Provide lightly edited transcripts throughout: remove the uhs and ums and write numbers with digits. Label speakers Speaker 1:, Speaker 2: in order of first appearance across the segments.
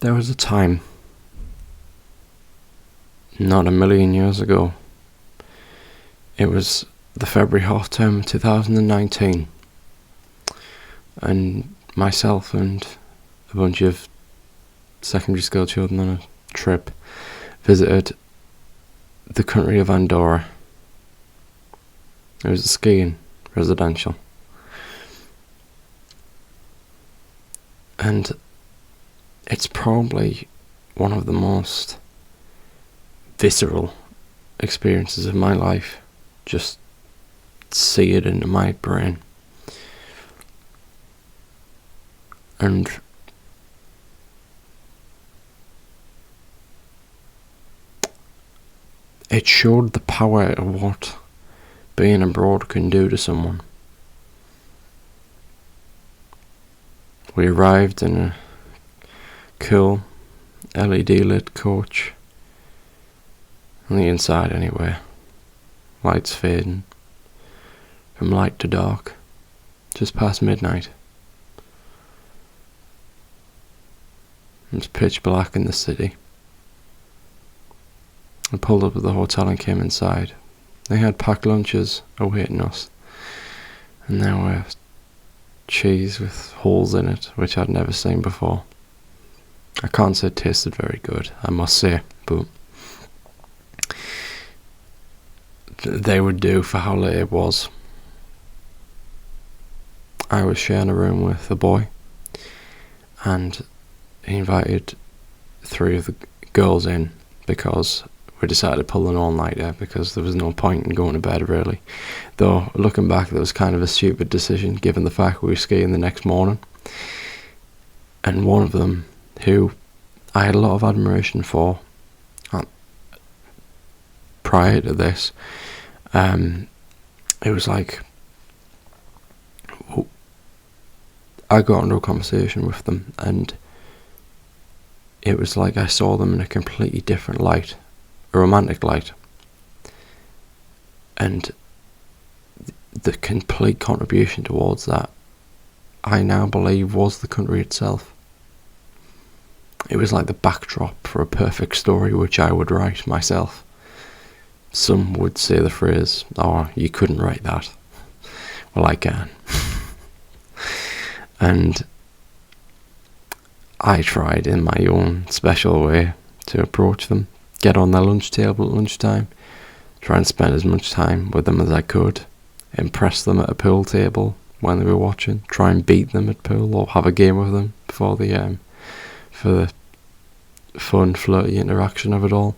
Speaker 1: There was a time, not a million years ago, it was the February half term of 2019, and myself and a bunch of secondary school children on a trip visited the country of Andorra. It was a skiing residential, and it's probably one of the most visceral experiences of my life. Just see it into my brain. And it showed the power of what being abroad can do to someone. We arrived in a cool LED lit coach, on the inside anyway, lights fading from light to dark, just past midnight. It was pitch black in the city. I pulled up at the hotel and came inside. They had packed lunches awaiting us, and there were cheese with holes in it, which I'd never seen before. I can't say it tasted very good, I must say, but they would do for how late it was. I was sharing a room with a boy, and he invited 3 of the girls in because we decided to pull an all-nighter because there was no point in going to bed really. Though, looking back, that was kind of a stupid decision given the fact we were skiing the next morning. And one of them, who I had a lot of admiration for prior to this, it was like I got into a conversation with them, and it was like I saw them in a completely different light, a romantic light, and the complete contribution towards that, I now believe, was the country itself. It was like the backdrop for a perfect story which I would write myself. Some would say the phrase, "Oh, you couldn't write that." Well, I can. And I tried in my own special way to approach them, get on their lunch table at lunchtime, try and spend as much time with them as I could, impress them at a pool table when they were watching, try and beat them at pool or have a game with them before the for the fun, flirty interaction of it all.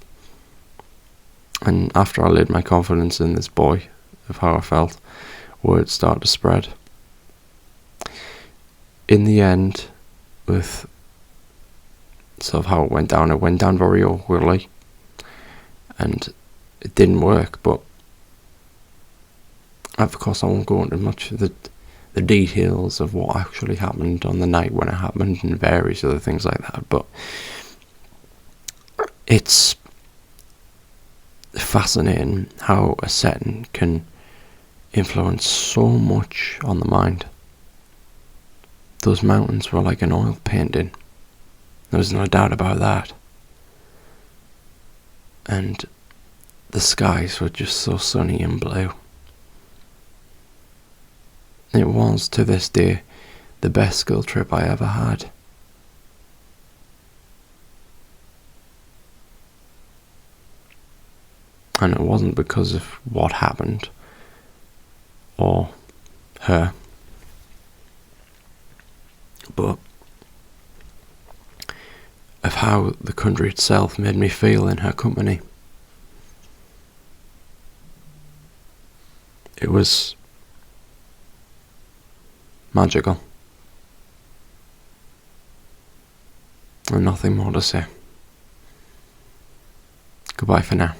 Speaker 1: And after I laid my confidence in this boy of how I felt, word started to spread. In the end, with sort of how it went down very awkwardly, and it didn't work, but of course I won't go into much of the details of what actually happened on the night when it happened and various other things like that, but it's fascinating how a setting can influence so much on the mind. Those mountains were like an oil painting. There was no doubt about that. And the skies were just so sunny and blue. It was, to this day, the best school trip I ever had. And it wasn't because of what happened or her, but of how the country itself made me feel in her company. It was magical. And nothing more to say. Goodbye for now.